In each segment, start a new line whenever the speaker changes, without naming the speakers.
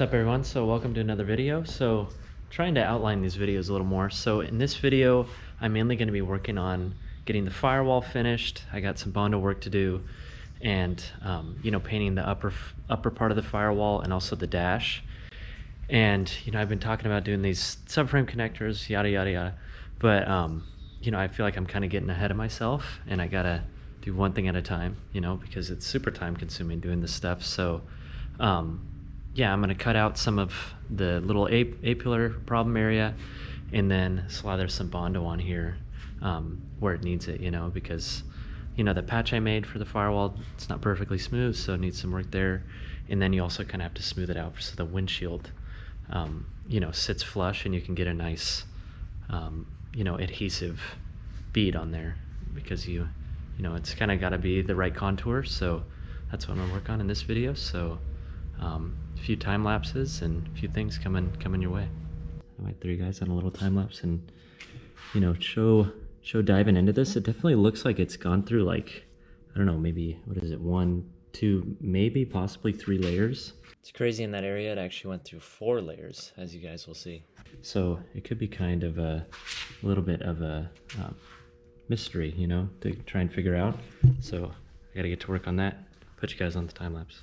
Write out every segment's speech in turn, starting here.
What's up everyone? So welcome to another video. So trying to outline these videos a little more. So in this video, I'm mainly going to be working on getting the firewall finished. I got some Bondo work to do and painting the upper part of the firewall and also the dash. And I've been talking about doing these subframe connectors, yada yada yada. But I feel like I'm kind of getting ahead of myself and I gotta do one thing at a time, because it's super time consuming doing this stuff. So yeah, I'm gonna cut out some of the little A-pillar problem area and then slather some Bondo on here where it needs it, because the patch I made for the firewall, it's not perfectly smooth, so it needs some work there. And then you also kind of have to smooth it out so the windshield sits flush and you can get a nice adhesive bead on there, because it's kind of got to be the right contour. So that's what I'm gonna work on in this video. So a few time lapses and a few things coming your way. I might throw you guys on a little time lapse and show diving into this. It definitely looks like it's gone through, like, I don't know, maybe, what is it, 1, 2, maybe possibly 3 layers. It's crazy, in that area it actually went through 4 layers, as you guys will see. So it could be kind of a little bit of a mystery, to try and figure out. So I gotta get to work on that. Put you guys on the time lapse.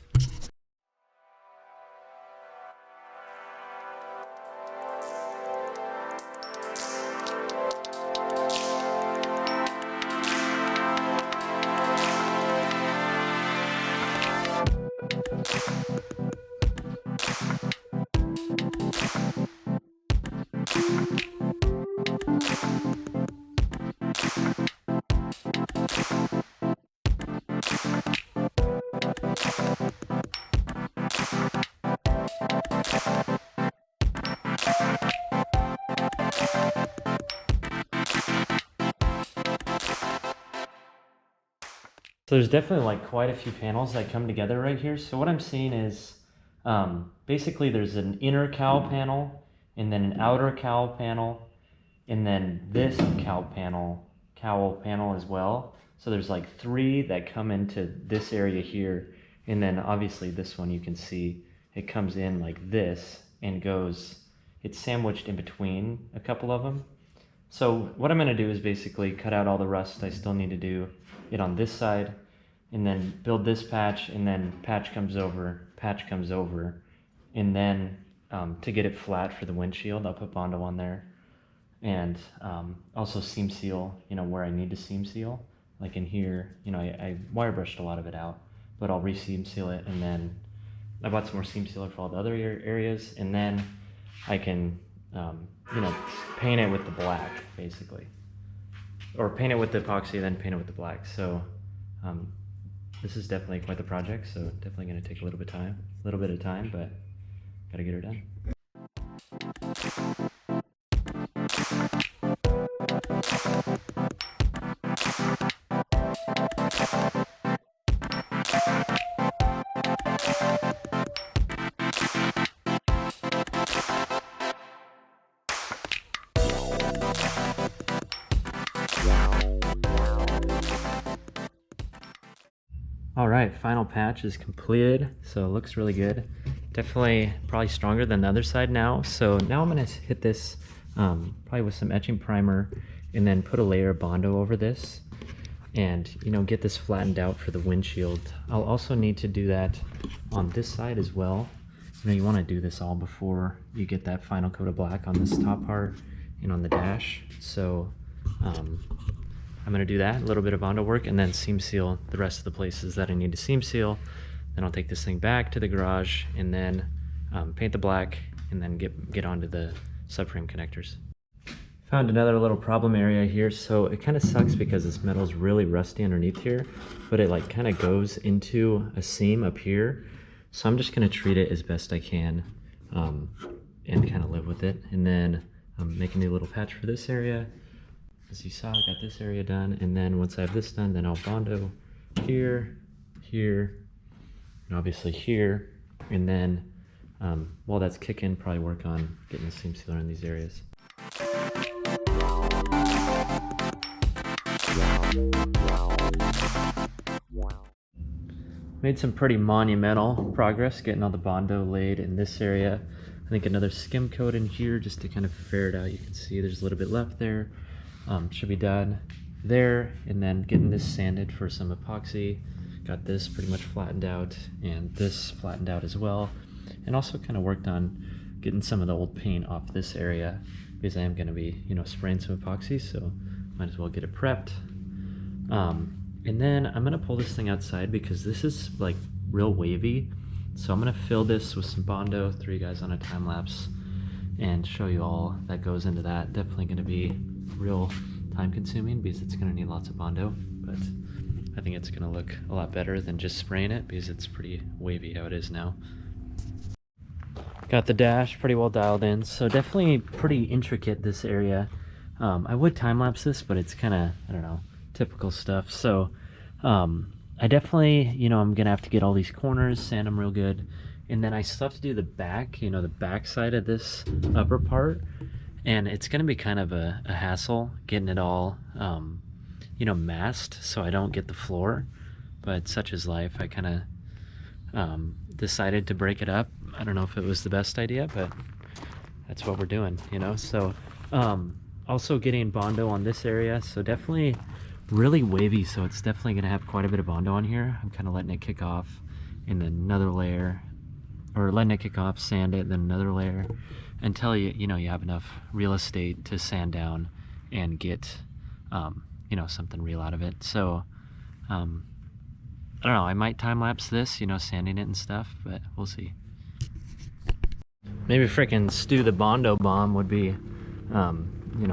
So there's definitely like quite a few panels that come together right here. So what I'm seeing is basically there's an inner cowl panel and then an outer cowl panel and then this cowl panel as well. So there's like 3 that come into this area here, and then obviously this one you can see it comes in like this and it's sandwiched in between a couple of them. So what I'm going to do is basically cut out all the rust I still need to do it on this side, and then build this patch, and then patch comes over, and then to get it flat for the windshield, I'll put Bondo on there, and also seam seal, where I need to seam seal, like in here, I wire brushed a lot of it out, but I'll re-seam seal it, and then I bought some more seam sealer for all the other areas, and then I can paint it with the black, basically. Or paint it with the epoxy, then paint it with the black. So this is definitely quite the project, so definitely going to take a little bit of time, but got to get her done. All right, final patch is completed, so it looks really good. Definitely probably stronger than the other side now. So now I'm gonna hit this probably with some etching primer and then put a layer of Bondo over this and get this flattened out for the windshield. I'll also need to do that on this side as well. You wanna do this all before you get that final coat of black on this top part and on the dash. So I'm going to do that, a little bit of Bondo work, and then seam seal the rest of the places that I need to seam seal. Then I'll take this thing back to the garage and then paint the black and then get onto the subframe connectors. Found another little problem area here. So it kind of sucks because this metal is really rusty underneath here, but it like kind of goes into a seam up here. So I'm just going to treat it as best I can and kind of live with it. And then make a new little patch for this area. As you saw, I got this area done, and then once I have this done, then I'll Bondo here, and obviously here, and then while that's kicking, probably work on getting the seam sealer in these areas. Made some pretty monumental progress getting all the Bondo laid in this area. I think another skim coat in here just to kind of ferret out. You can see there's a little bit left there. Should be done there, and then getting this sanded for some epoxy. Got this pretty much flattened out, and this flattened out as well. And also kind of worked on getting some of the old paint off this area because I am going to be, spraying some epoxy, so might as well get it prepped. And then I'm gonna pull this thing outside because this is like real wavy. So I'm gonna fill this with some Bondo, 3 guys on a time lapse, and show you all that goes into that. Definitely gonna be real time consuming because it's gonna need lots of Bondo, but I think it's gonna look a lot better than just spraying it because it's pretty wavy how it is now. Got the dash pretty well dialed in, so definitely pretty intricate this area. I would time lapse this, but it's kind of, I don't know, typical stuff. So I definitely, I'm gonna have to get all these corners, sand them real good, and then I still have to do the back, the back side of this upper part, and it's gonna be kind of a hassle getting it all masked so I don't get the floor, but such is life. I kind of decided to break it up. I don't know if it was the best idea, but that's what we're doing, so also getting Bondo on this area, so definitely really wavy, so it's definitely going to have quite a bit of Bondo on here. I'm kind of letting it kick off, and then another layer, or letting it kick off, sand it, then another layer, until you have enough real estate to sand down and get something real out of it. So I don't know, I might time lapse this, sanding it and stuff, but we'll see. Maybe frickin' Stu the Bondo Bomb would be a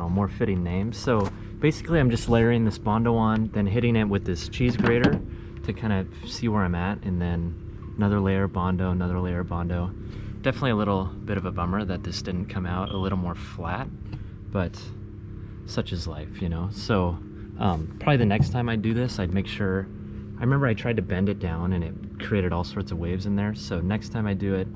more fitting name. So basically I'm just layering this Bondo on, then hitting it with this cheese grater to kind of see where I'm at, and then another layer of Bondo, another layer of Bondo. Definitely a little bit of a bummer that this didn't come out a little more flat, but such is life, So probably the next time I do this, I'd make sure, I remember I tried to bend it down and it created all sorts of waves in there. So next time I do it,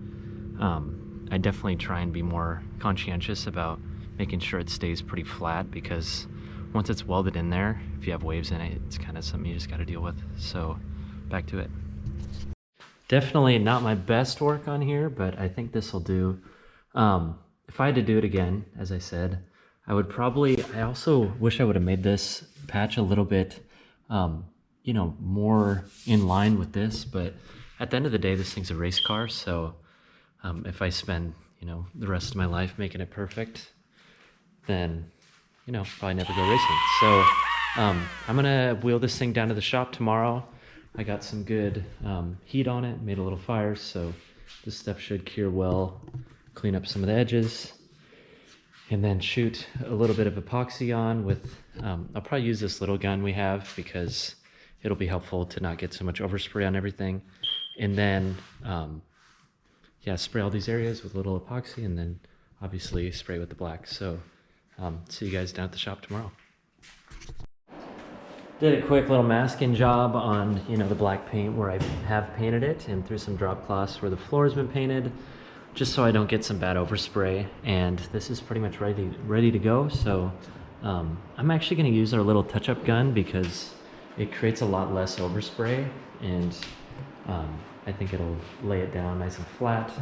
I definitely try and be more conscientious about making sure it stays pretty flat, because once it's welded in there, if you have waves in it, it's kind of something you just got to deal with. So back to it. Definitely not my best work on here, but I think this will do. If I had to do it again, as I said, I would probably, I also wish I would have made this patch a little bit, more in line with this, but at the end of the day, this thing's a race car. So if I spend, the rest of my life making it perfect, then, probably never go racing. So I'm gonna wheel this thing down to the shop tomorrow. I got some good heat on it, made a little fire, so this stuff should cure well, clean up some of the edges, and then shoot a little bit of epoxy on with, I'll probably use this little gun we have because it'll be helpful to not get so much overspray on everything. And then, spray all these areas with a little epoxy, and then obviously spray with the black. So see you guys down at the shop tomorrow. Did a quick little masking job on, the black paint where I have painted it, and threw some drop cloths where the floor has been painted, just so I don't get some bad overspray. And this is pretty much ready to go. So I'm actually going to use our little touch-up gun because it creates a lot less overspray, and I think it'll lay it down nice and flat,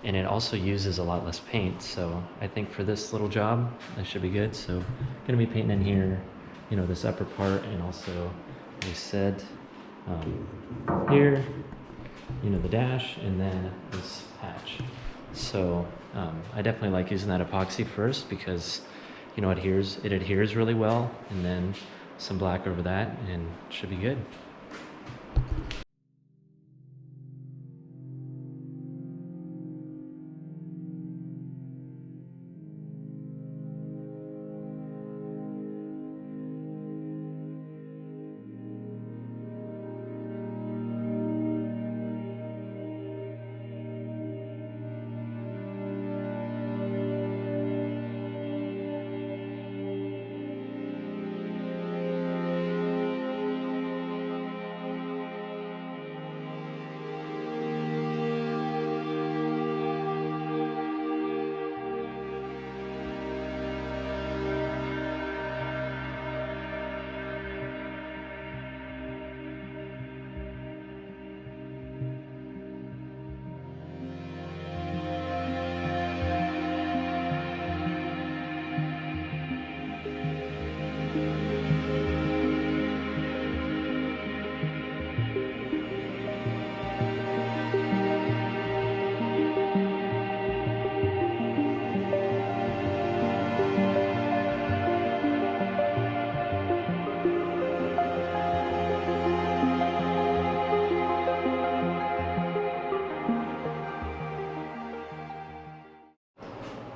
and it also uses a lot less paint. So I think for this little job, that should be good. So I'm going to be painting in here, this upper part, and also, as I said, here, the dash, and then this patch. So I definitely like using that epoxy first because, it adheres really well, and then some black over that, and it should be good.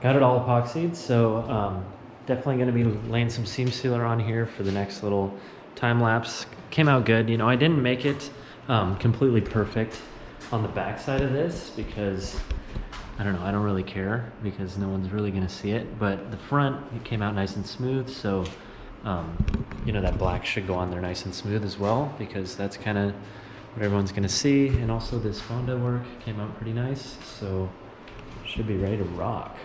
got it all epoxied, so definitely going to be laying some seam sealer on here for the next little time lapse. Came out good. You know, I didn't make it completely perfect on the back side of this because I don't know, I don't really care because no one's really going to see it, but the front, it came out nice and smooth, so you know, that black should go on there nice and smooth as well because that's kind of what everyone's going to see. And also this Fonda work came out pretty nice, so should be ready to rock.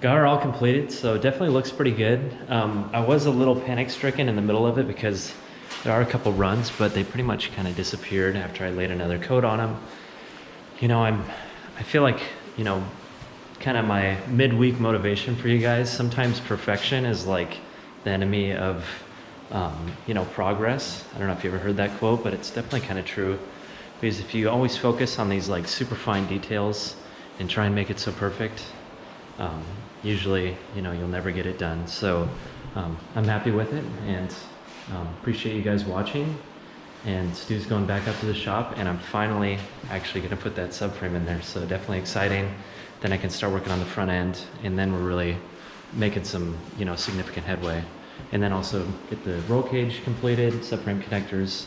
Got her all completed, so definitely looks pretty good. I was a little panic stricken in the middle of it because there are a couple runs, but they pretty much kind of disappeared after I laid another coat on them. You know, I feel like, you know, kind of my midweek motivation for you guys. Sometimes perfection is like the enemy of, you know, progress. I don't know if you ever heard that quote, but it's definitely kind of true. Because if you always focus on these like super fine details and try and make it so perfect, usually, you know, you'll never get it done. So I'm happy with it and appreciate you guys watching. And Stu's going back up to the shop and I'm finally actually gonna put that subframe in there. So definitely exciting. Then I can start working on the front end and then we're really making some, you know, significant headway. And then also get the roll cage completed, subframe connectors.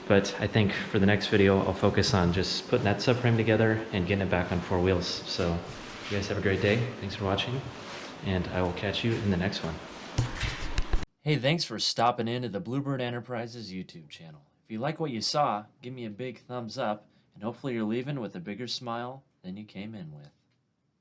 But I think for the next video, I'll focus on just putting that subframe together and getting it back on 4 wheels. So you guys have a great day. Thanks for watching, and I will catch you in the next one. Hey, thanks for stopping into the Bluebird Enterprises YouTube channel. If you like what you saw, give me a big thumbs up, and hopefully you're leaving with a bigger smile than you came in with.